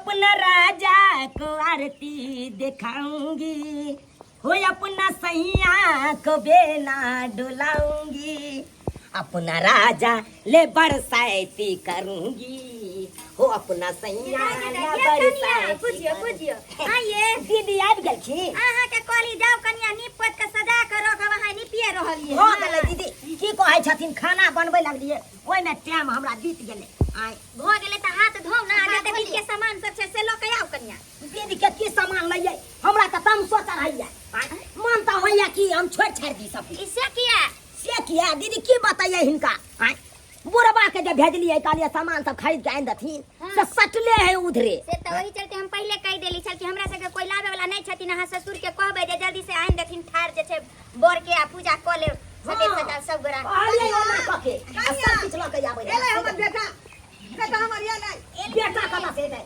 अपना राजा को आरती दिखाऊंगी, हो अपना सैया को बेना डुलाऊंगी, अपना राजा ले बरसाती करूंगी, हो अपना सैया ले बुझियो आइए दीदी आबि गेल छी। अहाँ के कहली जाओ कनिया नीपत के सजा के रखब, अहाँ नीपिए रहलिए हो गेलै दीदी, की कहै छथिन खाना बनबै लगलिए, ओइ में टाइम हमरा बीत गेलै। आइ भ गेलै त हाथ धोउ ना, जते बीच के सामान सब छै से ल के आउ कनिया। दीदी के की सामान लइयै, हमरा त तमसो चढ़ैया, मन त होइया कि हम छोड़ छाड़ दी सब। इसे किया से किया दीदी की बताइए हिनका, बुढ़बा के जब भेजलिए कहलिए सामान सब खरीद के आनि दथिन, से सटले है उधरे। से त वही चलते हम पहले कह देली छल कि हमरा सबके कोई लावे वाला नहीं छथिन, अहाँ ससुर के कहबै जे जल्दी से आनि देथिन ठार जे छै बर के आ पूजा क ले सके सजा सब गोरा। कहलिए ओना कके सब पिछला के आबै एले हमर बेटा हमर या नहीं बेटा कता से दे,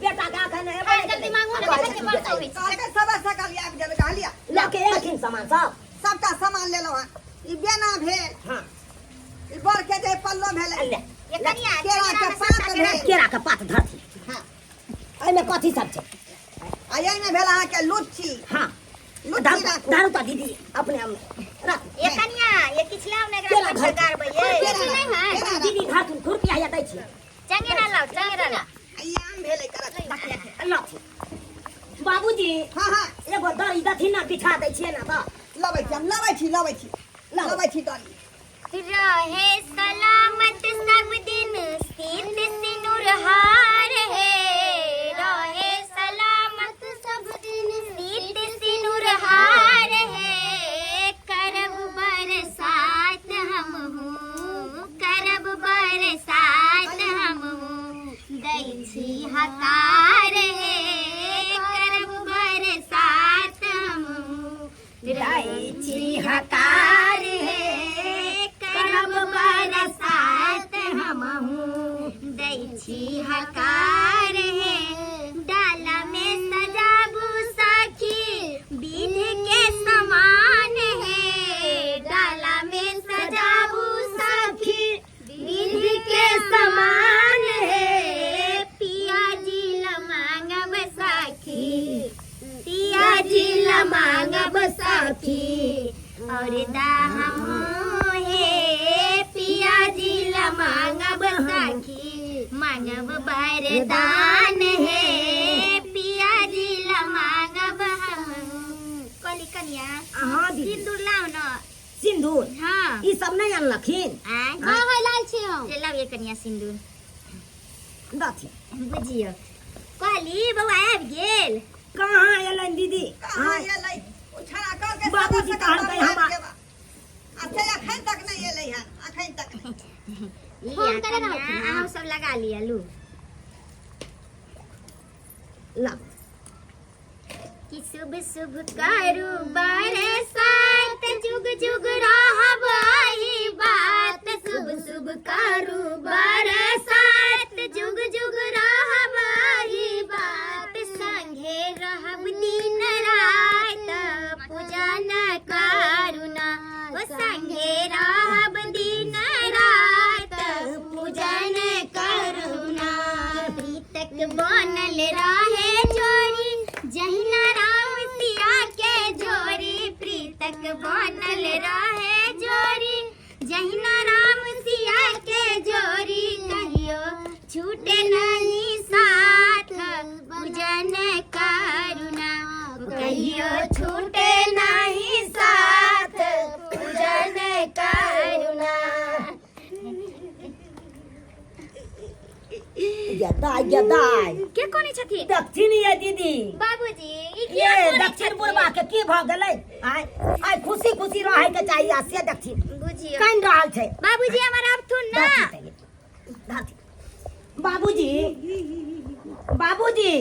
बेटा का कहने है आज जल्दी मांगू ना, बेटा के परसो होई छै। काके सब सकल आबि जाबे कहलिया लके एलखिन सामान सब। सबटा सामान लेलो हन, ई बेना भेल, हां ई बर के जे पल्लो भेल, ले ये कनिया केरा के पात भेल, केरा के पात धरती। हां एहि में कथी सब छै? आ यही में भेल अहाँ के लुच्ची, हां लुच्ची राखू। दारू त दीदी अपने हम रख। ये कनिया ये किछला ने केरा एकरा घर सरकार बे ये केरा नहीं है केरा दीदी घर तुम खुरपिया या दै छी। चंगे ना लाओ चंगे ना ई आम भेलै करत। अल्लाह बाबूजी हां हां एगो दरी दथिन ना बिछा दै छियै ना त लबै छी, हम लबै छी दरी। रहे सलामत सब दिन सीत सिनुर हार है, रहे सलामत सब दिन सीत सिनुर हार है, करब बरसात हम हूँ, करब बरसात हम हूँ, दै छी हकार है, करब बरसात हम हूँ, दै छी हकार है, करब बरसात हमहूँ, दै छी हकार है, डाला में सजाबू सखी बीध के समान है, डाला में सजाबू सखी बीध के समान है, पिया जी लमांगब सखी, पिया जी लमांगब सखी, और दाहम हे पिया जी लमांगब सखी, मांगब वरदान है, पिया जी लमांगब हम। कली कनिया हाँ दीदी सिंदूर लाओ न। सिंदूर हाँ ई सब नहीं अनलखिन। हाँ है लाल छी हम। ले लाओ ये कनिया सिंदूर दथि बुझियो। कहली बौआ आबि गेल। कहाँ एलन दीदी? कहाँ एलै? उछाड़ा क के बाबूजी कहल कै हमरा अच्छा अखन तक नहीं एलै हन, अखन तक नहीं। फोन करे ना अहाँ सब लगा लिया लू ला कि शुभ शुभ करू बरसात, जुग जुग रहब आई बात, शुभ शुभ करू बरसात, जुग जुग रहब आई बात, संगे रहब दिन रात, पूजन करुणा, ओ संगे रहब दिन रात, पूजन करुणा, प्रीतक बनल रहे जोड़ी, जहिना राम सिया के जोड़ी, प्रीतक बनल रहे जोड़ी, जहिना राम सिया के जोड़ी, कहियो छूटे नहीं साथ, पूजन करुणा, कहियो छूटे नहीं साथ, पूजन करुणा। यदाय के कोनी छथि? दक्षिण ये दीदी। बाबूजी ई के ये कोनी दक्षिण छथि? बुढ़बा के की भ गेलै? आय आय खुशी खुशी रहे के चाहिए आ से दक्षिण बुझियो कइन रहल छै। बाबूजी हमर अब थुन ना धरती बाबूजी बाबूजी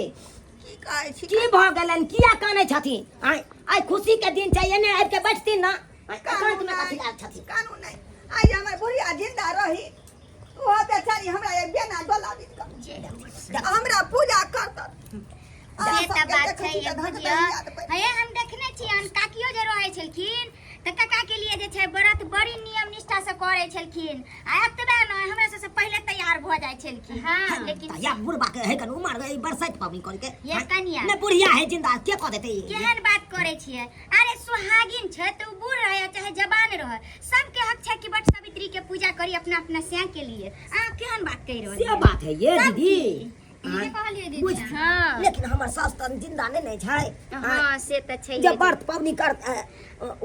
की कहै छी? की भ गेलन? किया कानै छथिन? आय आय खुशी के दिन छै, एने आबि के बैठथिन ना। एकांत में कथी आयल छथिन? कानून नहीं। आई हमर बुढ़िया जिंदा रही, वो बेचारी हमरा ये बेना डोला दी हमरा पूजा करत। से त बात छै ये बुझियो। हे हम देखने छी हम काकियो जे रहै छलखिन त त काका के लिए जे छै व्रत बड़ी नियम निष्ठा से करे छलखिन आ एतबे न हमरा से पहिले तैयार भ जाय छलखिन हां लेकिन या बुढ़बा के है कन उमर गई बरसात पाबनी करे के ये कनिया ने बुढ़िया है जिंदा के कह देते केहन बात करे छियै अरे सुहागिन छै त बूढ़ रहे चाहे जवान रहे सबके हक छै कि बट सावित्री के पूजा करी अपना अपना स्या के लिए आ केहन बात कह रहल से बात है ये दीदी ये कहलिए बुझ दीदी हां लेकिन हमर सास त जिंदा नहीं छै हां से त छै जब व्रत पावनी कर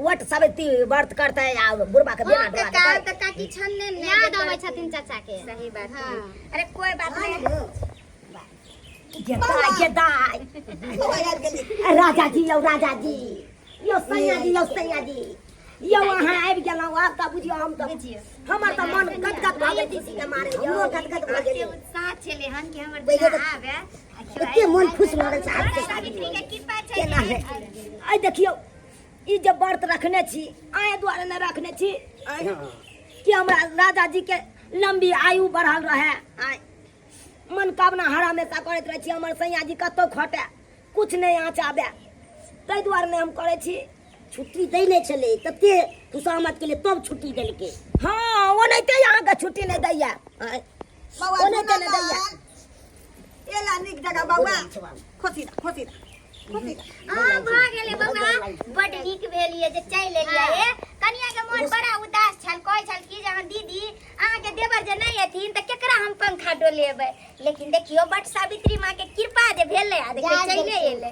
वट सावित्री व्रत करते आ बुढ़बा के बेना डोला काका देते काका की छन्ने याद आबै छथिन चाचा के सही बात है अरे कोई बात नहीं ये दाई राजा जी यो सैया जी यो वहां आबि गेलौ आब त बुझियो हम त हमर त मन गदगद भ गेल खुशी के मारे हमरो गदगद भ गेल उत्साह छले हन कि हमर पहिले बियाह आवे एते मन खुश लगै छै आज के सावित्री के कृपा छै केना है आई देखियो ई जे व्रत रखने छी आए द्वारे न रखने छी कि हमरा राजा जी के लंबी आयु बढ़ल रहे आय मनोकामना हर हमेशा करैत रहे छी हमर सैया जी कतौ खटे कुछ नहीं आँच आबे ताहि दुआरे ने हम करे छी छुट्टी दै नहीं चले तते खुशामत के लिए तब छुट्टी देलके हाँ वो नहीं ते यहाँ का छुट्टी नहीं दैया बौआ नहीं ते नहीं दैया एला निक जगह बौआ खोसी हां भ गेले बौआ बड नीक भेलिए जे चैल एलिए ए कनिया के मन बड़ा उदास छल कहै छल कि जे दीदी अहाँ के देवर जे नहीं एथिन त केकरा हम पंखा डोलेबै लेकिन देखियो बट सावित्री मां के कृपा जे भेलै आ देखियो चैले एले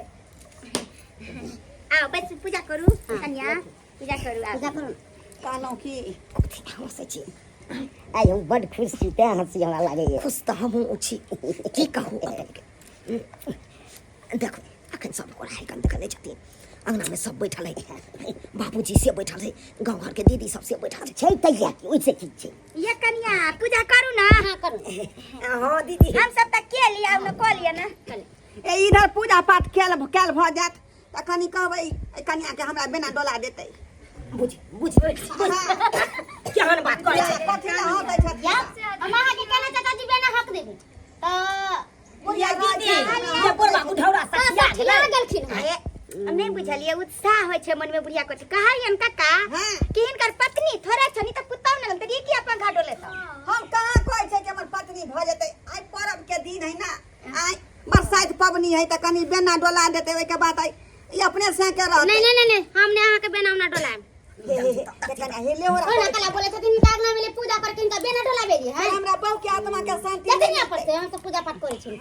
आओ बस पूजा करू कन्या पूजा करू कहलौं कि हंसै छी आई हम बड खुश छी ते हंसी हमरा लागे खुश त हम छी की कहू देखो अखन सब को है कन देखले छथिन अंगना में सब बैठल है बाबूजी से बैठल है गांव घर के दीदी सब से बैठल छै तैया ओइसे की छै ये कन्या पूजा करू ना हां करू हां दीदी हम सब तक के लिया हम को लिया ना ए इधर पूजा पाठ कैल भ जात त कनी कहबै कन्या के हमरा बिना डोला देतै बुझ केहन बात करे छै कथि ला होतै छथिया हम अहाँ के केना चाचा जी बिना हक देबै त बुझिया दीदी जे बुढ़वा उठौरा सखिया गेलखिन हम नहीं बुझलिए उत्साह होय छै मन में बुढ़िया को कहलियन काका कि हिनकर पत्नी थोड़ा छनी त कुत्ता न लगते ये की अपन घाटो लेता हम कहाँ कहै छै कि हमर पत्नी भ जेतै आइ पर्व के दिन है ना आइ बरसाइत पबनी है त कनी बेना डोला देतै ओइ के बाद ई अपने से के रहतै नहीं हमने अहाँ के बेना ना डोलाएम देखना हेले हो ओना कला बोले छथिन कागना मिले पूजा पर किनका बेना डोलाबे जी है हमरा बहु के आत्मा के शांति कितनी पर से हम तो पूजा पाठ करे छी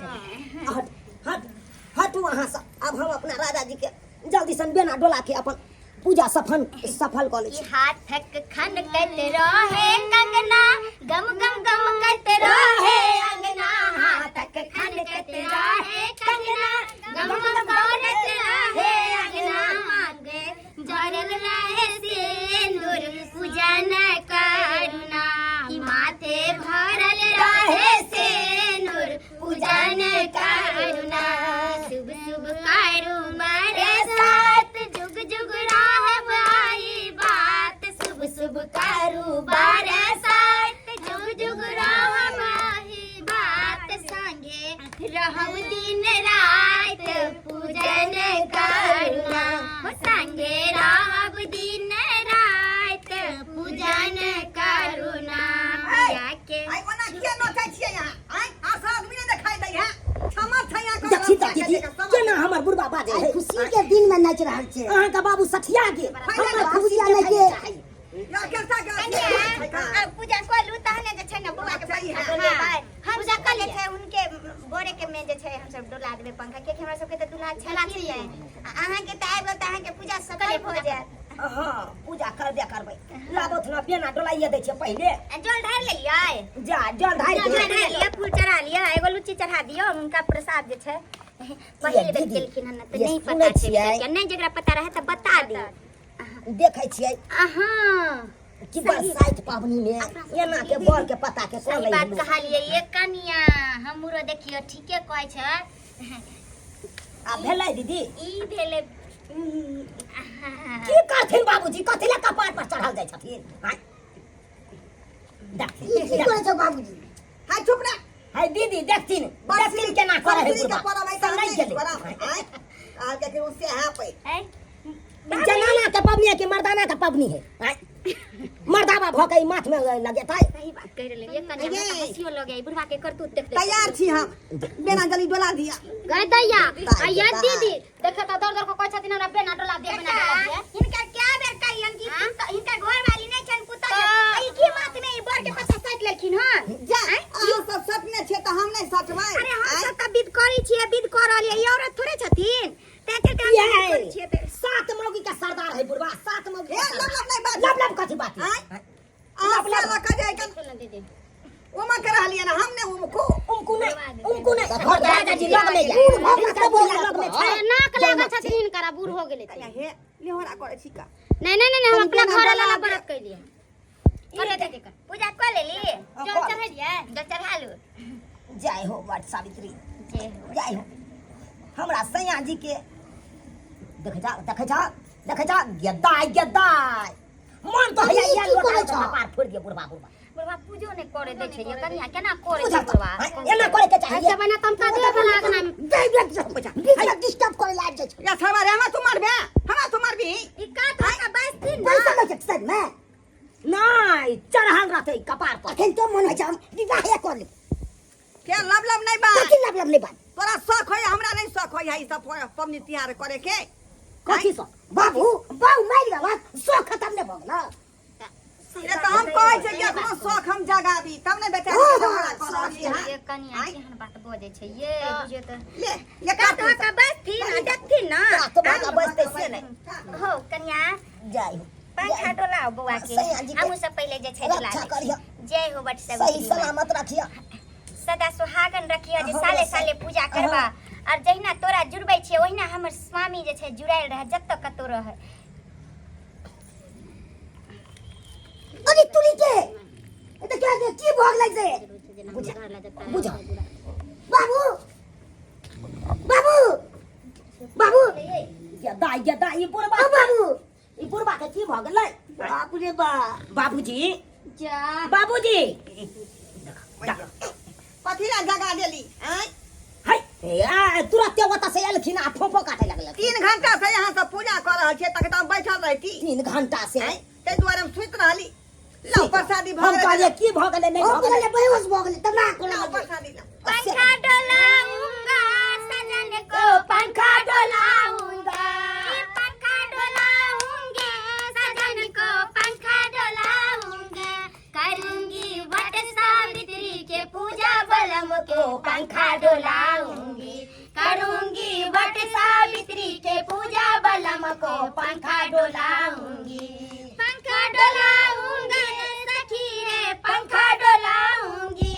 हट वहां से अब हम अपना राजा जी के जल्दी सन बेना डोला के अपन पूजा सफल कर ले हाथ थक खन करते रहे कंगना गम गम गम करते रहे अंगना हाथ थक खन करते रहे कंगना गम गम करते रहे अंगना मांगे जरल रहे सिंदूर पूजन करुणा माथे भरल रहे सिंदूर पूजन करुणा शुभ शुभ करू मारे साथ जुग जुग राह आई बात शुभ शुभ करू बारे साथ जुग जुग राह आई बात संगे रहब दिन रात पूजन करुणा संगे रहब दिन रात पूजन करुणा के आई ओना के नोचै छियै यहाँ आई आशा आदमी ने देखाई दै है क्षमा छैया कर देखी त दीदी केना हमर बुढ़वा बाजे है खुशी के दिन में नाच रहल छै अहाँ का बाबू सठिया के हमर खुशिया नहीं के या कैसा कन्या अब पूजा कर लू तहने जे छै न बुआ के पंखा डोलेबै हम पूजा कर ले छै उनके बोरे के में जे छै हम सब डोला देबै पंखा के हमरा सब के त दुल्हा छला छियै अहाँ के त आइब त अहाँ के पूजा सफल हो जायत हां पूजा करबै लाबो थना बेना डोलाइए दै छै पहिले जल ढार लेलियै जा जल ढार लिया फूल चढ़ा लिया एगो लुच्ची चढ़ा दियो उनका प्रसाद जे छै पहिले बेर केलखिन हन त नहीं पता छै नहीं जकरा पता रहे त बता दी देखै छियै अहाँ कि बरसाइत पाबनी में एना के बर के पता के कोन सही ले बात कहलिए ये कनिया हमरो देखियो ठीके कहै छै आ भेलै दीदी ई भेले की करथिन बाबूजी कथि ले कपार पर चढ़ल जाइ छथिन हां की करे छौ बाबूजी हाय चुप रह हाय दीदी देखथिन केना करे है बुढ़वा पर भाई नहीं गेलै आई आ के उससे हां पे जनाना के पबनी है कि मर्दाना के पबनी है आय? मर्दावा भौकई माथ में लगे था सही बात कह रहे ये कन्या में हंसियो लगे ई बुढ़वा के करतूत देख देख तैयार छी हम बेना जल्दी डोला दिया गए दैया आइए दीदी देखे तो दर दर को कहै छथिन हमरा बेना डोला दे इनका क्या बेर कहियन कि इनका घर वाली नहीं छन पुता ई की बात में ई बर के पछा सट लेखिन हन जा अहाँ सब सटने छे त हम नहीं सटबै अरे हम सब त विद करै छियै विद कर रहलिए ई औरत थोड़े छथिन ते काम करै छियै त सात मौगी का सरदार है बुढ़वा सात मौगी ए लब नहीं बात लब कथी बात है आप साला का जाए कन सुन दीदी ओमा कर रहलिए ना हमने उनको नहीं घर दादाजी लग में जा भोग लगता बोल लग में छै नाक लागल छथिन करा बूढ़ हो गेले हे लेहरा करे छी का नहीं हम अपना घर वाला व्रत कर लिए करे दे कर पूजा कर लेली जल चढ़ा दिए जल चढ़ा लो जय हो वट सावित्री जय हो हमरा सैया जी के देख जा गद्दाय मन तो है या लोटा पार फोड़ दिए बुढ़वा पूजो ने करे दे छै ये कन्या केना करे छै बुढ़वा एना करे के चाहिए ऐसे बना तम का दे लागना दे डिस्टर्ब करे लाग जाय या सरवा रे हमरा तो मारबी ई का का बस दिन पैसा लगे सर में नहीं चढ़ाल रहते कपार पर अखन तो मन है हम विवाह कर ले के लब नहीं बा कथी लब नहीं बात तोरा शौक होय हमरा नहीं शौक होय ई सब पबनी तिहार करे के कथी सो बाबू बाऊ मार गला सो खत्म ने भगला ये तो हम कहै छै कि अपना शौक हम जगाबी तब ने बेटा हमरा कर रहली हां ये कन्या केहन बात बोले छै ये बुझियो त ले ये का का बस थी ना देखथी ना तो बात बजते से नहीं हो कन्या जय हो पंखा डोलाओ बुआ के हमहु सब पहले जे छै डोला अच्छा करियो जय हो बट सब सही सलामत रखियो सदा सुहागन रखियो जे साले साले पूजा करबा और जहिना तोरा जुड़बै छै ओहिना हमर स्वामी जे छै जुड़ायल रहे जब तक कतो रहे अरे तुली के ए क्या की भोग लग जाए बुझा बाबू गदा ये बुढ़वा के की भोग ले बाबू रे बाबूजी जा बाबूजी कथी ला जगा देली हैं हाय तुरंत वता से एलखिन आ फोफो काटे लगल 3 घंटा से यहाँ सब पूजा कर रहल छै तक हम बैठल रहती 3 घंटा से ते द्वारे हम सुत रहली लो प्रसादी हम कहले की भोग ले नहीं भोग ले बेहोश भोग ले तब ना लो प्रसादी ला पंखा डोलाऊंगा सजन को पंखा डोलाऊंगा पंखा डोलाऊंगे सजन को पंखा डोलाऊंगा करूंगी वट सावित्री के पूजा बलम को पंखा डोलाऊंगी करूंगी वट सावित्री के पूजा बलम को पंखा डोलाऊंगी पंखा डोलाऊंगी सखी रे पंखा डोलाऊंगी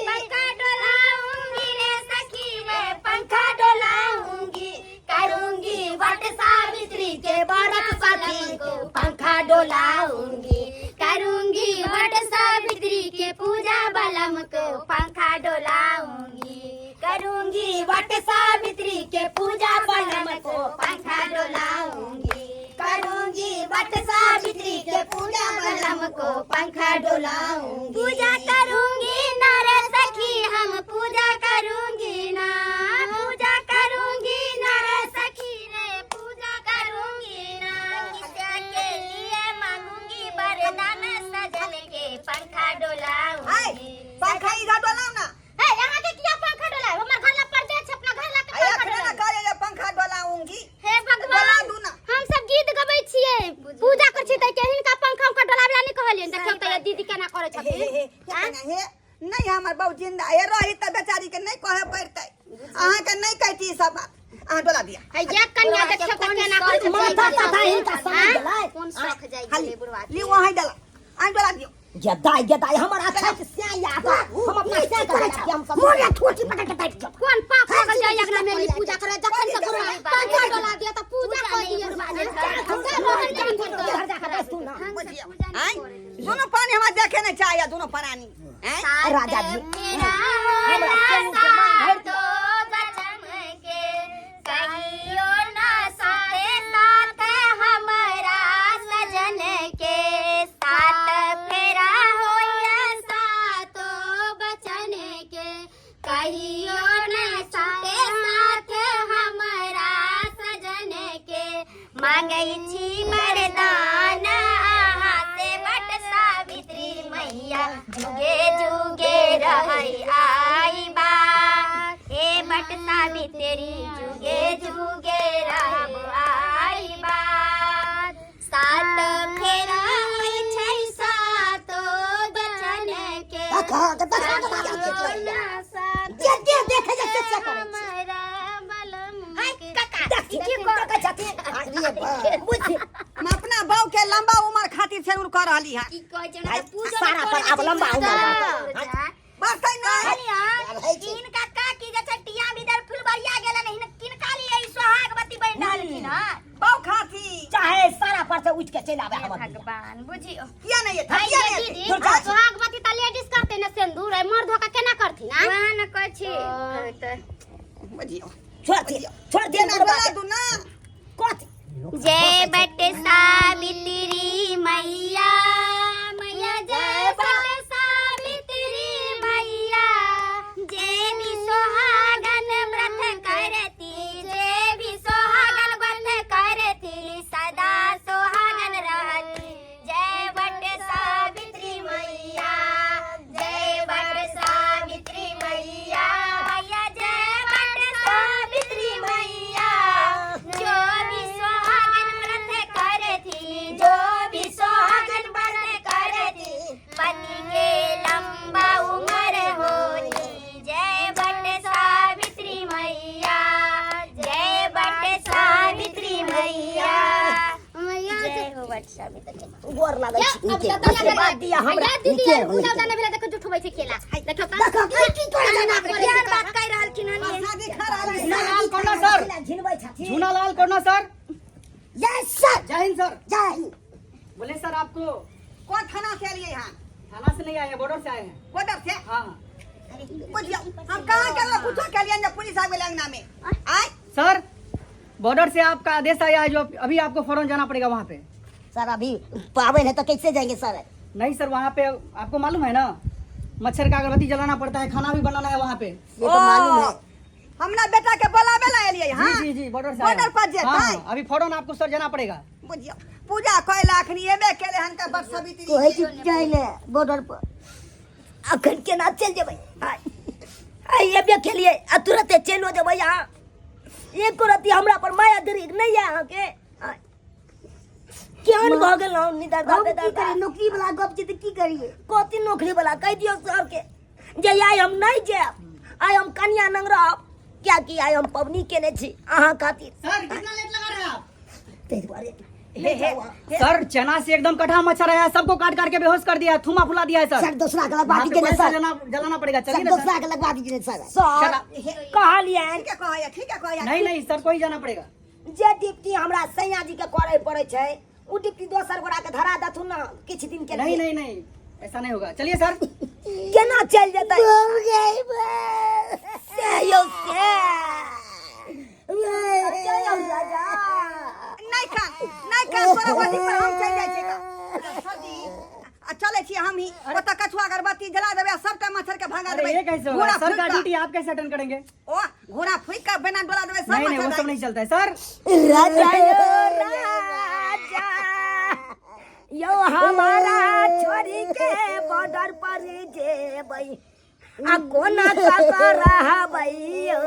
रे सखी रे पंखा डोलाऊंगी करूंगी वट सावित्री के व्रत बलम को पंखा डोलाऊंगी करूंगी वट सावित्री के पूजा बलम को पंखा डोलाऊंगी करूंगी वट सावित्री के पूजा बलम को पंखा डोलाऊंगी करूंगी वट सावित्री के पूजा बलम को पंखा डोलाऊंगी पूजा करूंगी ना रे सखी हम पूजा करूंगी ना रे सखी रे पूजा करूंगी ना इसके लिए मांगूंगी वरदान सजन के पंखा डोलाऊंगी पंखा इधर डोलाओ ना ए यहां के किया पंखा डोलाओ हमर घर ला परदे छै अपना घर ला के आया पंखा खड़ा करे जे पंखा डोलाऊंगी हे डोला भगवान दू ना हम सब गीत गबै छियै पूजा कर छी त केहन का पंखा का डोलावला नहीं कहलियन देखियो त दीदी केना करे छथिन हे नहीं हमर बहु जिंदा है रही त बेचारी के नहीं कहे पड़तै अहाँ के नहीं कहती सब बात अहाँ डोला दिया है ये कन्या देखियो कोन केना करे छथिन माथा तथा हिनका समझ गेलै कोन शौक जाय खाली गेलै बुढ़वा ली वहां डला अहाँ डोला दियो गदा हमर अच्छा से स्या हम अपना स्या करे छी हम सब मोरे छोटी पकड़ के बैठ जा कोन पाप हो गल जाय अगना मेरी पूजा करे जखन से गुरु पंखा डोला दिया त पूजा कर दियो हम सब रोहन जान घर जा के बैठ तू ना हैं दोनों पानी हमरा देखे नहीं चाहिए दोनों प्राणी हैं राजा जी मेरा हमरा के मुंह से मांग तो बचन के कहियो ना साथे साथ हमारा सजन के साथ फेरा होया सातो बचन के कहियो ना साथे साथ हमारा सजन के मांगई छी वरदान आहा से बट सावित्री मैया जुगे जुगे रहई आई बात हे बट सावित्री जुगे जुगे रहब आई बात सात फेरा होई छै सातो बचन के देखे जैसे से करे हमारा बलम के हम अपना बहू के लंबा उम्र खातिर से कर रहली है की कह जना पूजा सारा पर अब लंबा उम्र बरतै नहीं इनका का की जैसे टिया बिदर फुलबरिया गेला नहीं किनका लिए सोहागवती बन डालथिन हां बहू खाती चाहे सारा पर से उठ के चल आवे हमर भगवान बुझियो किया नहीं है भाई किया दीदी नहीं सोहागवती त लेडीज करते न सिंदूर है मर्द होका केना करथिन हां वहां न कह छी बुझियो छोड़ दे ना बोला दू ना कथी जय बट सावित्री मैया मैया जय बट सावित्री मैया जय भी सोहागन व्रत करती जय भी सोहागन व्रत करती सदा सोहागन रहती जय बट सावित्री मैया जय बट सावित्री मैया मैया जय बट सावित्री मैया जो भी सोहागन व्रत करती जो भी सोहागन व्रत करती पति के लंबा उम्र होती जय बट सावित्री मैया जय बट सावित्री मैया जय हो बट सावित्री गोर लागै छी नीचे बात दिया हमरा दीदी पूजा जाने भेला देखो झूठ होबै छै केला देखो की तोरा जाना ज्ञान बात कह रहल छी नानी शादी खरा रही झूनालाल कोना सर झिनबै छथि झूनालाल कोना सर यस सर जय हिंद सर जय हिंद बोले सर आपको कौन थाना से लिए यहाँ थाना से नहीं आए हैं बॉर्डर से आए हैं बॉर्डर से हाँ बुझियो हम कहां के लोग कुछ के लिए पुलिस आ गेल अंगना में आय सर बॉर्डर से आपका आदेश आया है जो अभी आपको फौरन जाना पड़ेगा वहाँ पे सर अभी पावन है तो कैसे जाएंगे सर नहीं सर वहाँ पे आपको मालूम है ना मच्छर का अगरबत्ती जलाना पड़ता है खाना भी बनाना है वहाँ पे ये तो मालूम है हमरा बेटा के बोलावे ला एलिए हां जी जी बॉर्डर से बॉर्डर पर जे हाँ, है हाँ, अभी फौरन आपको सर जाना पड़ेगा बुझियो पूजा कय लाख नी एबे केले हन का बट सावित्री कोई की जाइले बॉर्डर पर अखन केना चल जेबै आइ एबे के लिए आ तुरंत चलो जेबै यहाँ एक रति हमरा पर माया दरी नहीं है अहाँ के केहन भ गेल हम निदर हम दादे की करी नौकरी वाला गप छै त की करिए कथी नौकरी वाला कह दियो सर के जे आइ हम नहीं जाब आइ हम कन्या नंग रहब क्या कि आइ हम पबनी केने छी अहाँ खातिर सर कितना लेट लगा रहे हैं आप ताहि दुआरे सर चना से एकदम कटा मच्छर है सबको काट काट के बेहोश कर दिया है थूमा फुला दिया है सर सर दूसरा के लगवा वहाँ पे दीजिए पैसा सर जलाना पड़ेगा चलिए सर ना दूसरा सर के लगवा दीजिए सर सर कहलिए ठीक है कहया नहीं नहीं सर कोई जाना पड़ेगा जे डिप्टी हमरा सैया जी के करे पड़े छै उ डिप्टी दोसर गोरा के धरा दथु ना किछ दिन के नहीं लिए नहीं नहीं ऐसा नहीं होगा चलिए सर केना चल जेतै से यौ से चल राजा नहीं का तोरा बटी पर हम चल जाय छै का सरजी आ चले छी हम ही ओता कछुआ अगरबत्ती जला देबे सबटा मच्छर के भगा अरे देबे ये कैसे होगा सर का ड्यूटी आप कैसे अटेंड करेंगे ओ घोड़ा फुक के बिना डोला देबे सब नहीं नहीं वो मच्छर सब नहीं चलता है सर राजा यो हमारा छोरी के बॉर्डर पर जेबै आ कोना का रहबै यो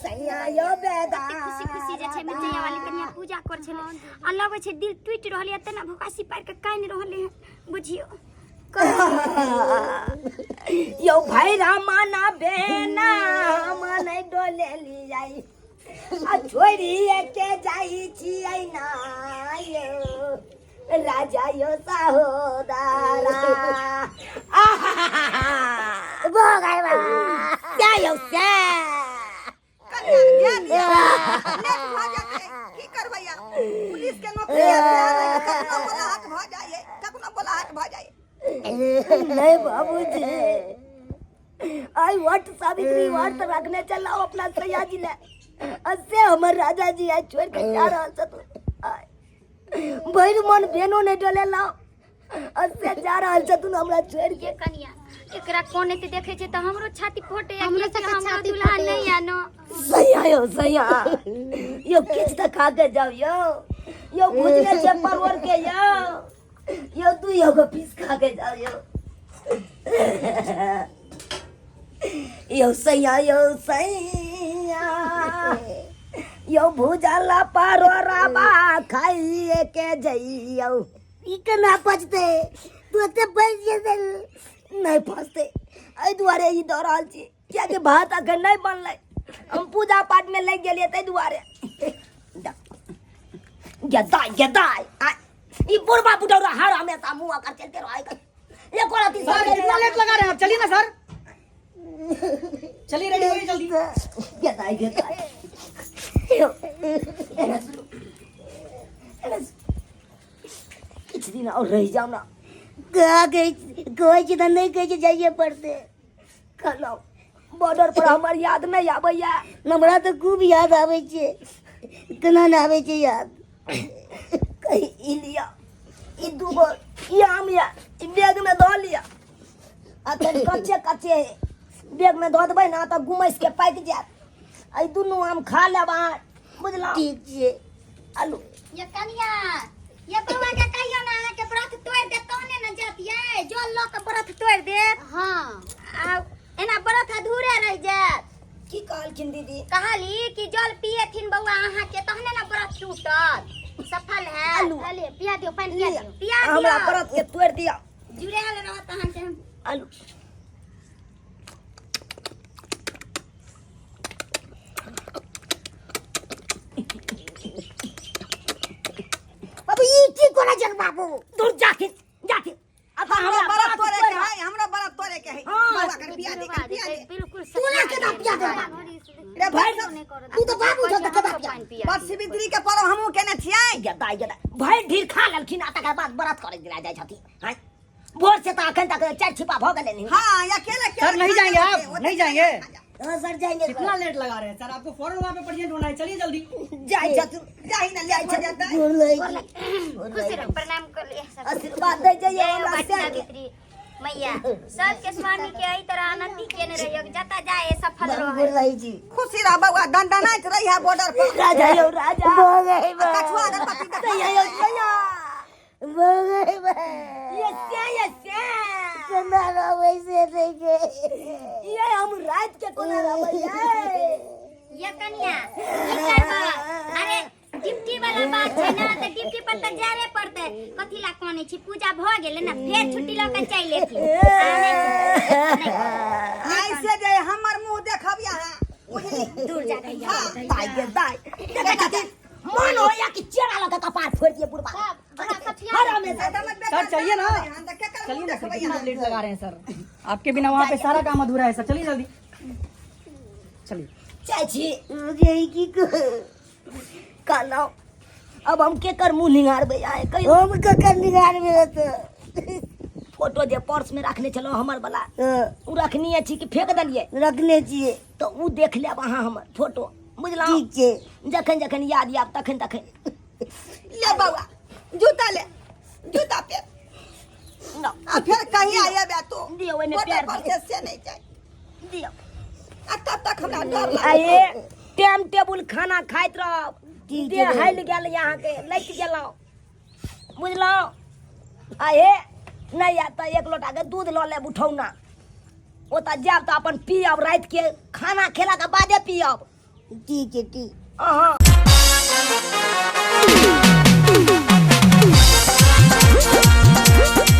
सैया यो बेदा खुशी खुशी जे छै मिर्चैया वाली कन्या पूजा कर छले आ लगे छै दिल टूट रहल है तना भोकासी पार के काइन रहले है बुझियो यो भैरा माना बेना मन डोले ली जाई आ छोरी के जाई छी ना यो राजा यो सहोदरा भगाई बा क्या यो से कन्या ध्यान दिया लेट भ जाते की करबैया पुलिस के नौकरी है कखनो बोला हाथ भ जाए नहीं बाबूजी आई व्हाट सावित्री व्हाट रखने चलाओ अपना सैया जी ने असे हमर राजा जी आज छोड़ के जा रहल छथुन भैर मन बेनो नहीं डोले लाओ असे जा रहल छथुन हमरा छोड़ के कन्या एकरा कोने ते देखे छै त हमरो छाती फोटे हमरो दुल्हा नहीं आनो सैया आयो सैया यो किछ त खा के जाओ यो भुजले छे परवर के यो तू यो को पीस खा के जाओ यो सैया यो भुजला परवरबा खाइए के जइयो ई केना पचते तू ते बच जे नहीं फंसते एहि दुआरे ई डरल छी कियाकि भात अखन नहीं बनलै हम पूजा पाठ में लग गेलिए तै दुआरे गदाई ई बुढ़वा बुढ़ौरा हर हमेशा मुंह कर चलते रहे एक और सर इतना लेट लगा रहे हैं आप, चलिए ना सर, चलिए रेडी होइए जल्दी। गदाई कुछ दिन और रह जाओ ना कहा गई कोई तो नहीं कहे जाइए पड़ते कहलो बॉर्डर पर हमार याद नहीं आबैया हमरा तो खूब याद आवे छे केना ना आवे छे याद कहीं ई लिया ई दूगो ई आम या ई बैग में धो लिया आ तो कच्चे बैग में धो देबै ना तो घुमैस के पाक जात आई दुनू आम खा लेबा बुझलौ ठीक छे आलू ये कनिया ये बउआ के कहियो ना के व्रत तोड़ दे तोने न जातिए जो लोग के व्रत तोड़ दे। हां आ एना व्रत अधूरे रह जात। की कहलखिन दीदी कहली कि जल पिएथिन बउआ अहाँ के तहने ना व्रत टूटत सफल है। आलू। ले पिया दियो पानी पिया दियो पिया हमरा दियो व्रत के तोड़ दिया जुड़े हाल रहत अहाँ के हम आलू बाबू ई की कोना जग बाबू दूर जाके अब हमरा हमरा बड़ा व्रत तोरे के है, हमरा बड़ा तोरे के है। हाँ। बाबा कर पिया दे। बिल्कुल तू ना केना पिया दे रे भाई सब तू तो बाबू छ त केना पिया बस सिवित्री के पर्व हमहू केने छियै। गदाई भाई ढीर खा लेलखिन आ तकर बाद व्रत करे दिला जाय छथि हैं भोर से तो अखन तक चार छिपा भ गेलै नहीं हाँ अकेले सर नहीं जाएंगे आप, नहीं जाएंगे। हां सर जाएंगे कितना लेट लगा रहे हैं सर, आपको फौरन वहाँ पे प्रेजेंट होना है, चलिए जल्दी। जाय छथि जाहि न ले हो जाता। बोल रही खुश रहो प्रणाम कर ले सब आशीर्वाद दे जाइए जय हमरा माता से सावित्री मैया सबके स्वामी के एही तरह आनंदी केने रहियो जता जाए सफल बोल रहो। रही जी खुशी रह बउआ दंडनाइत रही है बॉर्डर पर। राजा यो राजा बोल रही बा कछुआ के पति के सैया यो सैया बोल रही बा ये केना रहे से देखे ये हम रात के कोना रहबै ये कन्या की करबा अरे ड्यूटी वाला बात है ना तो ड्यूटी पर तो जारे पड़ते कथी ला कोने छी पूजा भ गेले ना फेर छुट्टी ल के चल लेथि ऐसे जे हमर मुंह देखब यहाँ दूर जा के दाई के दाई देखा छथि मन होया कि चेरा लगा कपार फोड़ दिए बुढ़वा बड़ा कथिया हर हमें सर चलिए ना, चलिए ना सर, कितना लेट लगा रहे हैं सर, आपके बिना वहाँ पे सारा काम अधूरा है सर, चलिए जल्दी चलिए। चाची मुझे की काना अब हम के कर मुंह निगारबै आए कहियो हम का कर निगार में तो फोटो जे पर्स में रखने चलो हमर वाला उ रखनी छी कि फेंक देलिए रखने चाहिए तो उ देख लेब अहाँ हमर फोटो बुझलौ ठीक छे जखन जखन याद आब तखन तखन ले बउआ जूता ले जूता पे न आ फिर कहीं आए बे तो दियो ओने बॉर्डर पैर पर दियो से नहीं जाए। दियो आ तब तक हमरा डर लगे। आए टाइम टेबुल खाना खाइत रह ठीक दे है। हाइल गेल यहाँ के लैट गेलौ बुझलौ आए नहीं आता एक लोटा के दूध ल लेब उठौना ओता जाब तो अपन पियब रात के खाना खेला के बादे पियब ठीक है ठीक अहाँ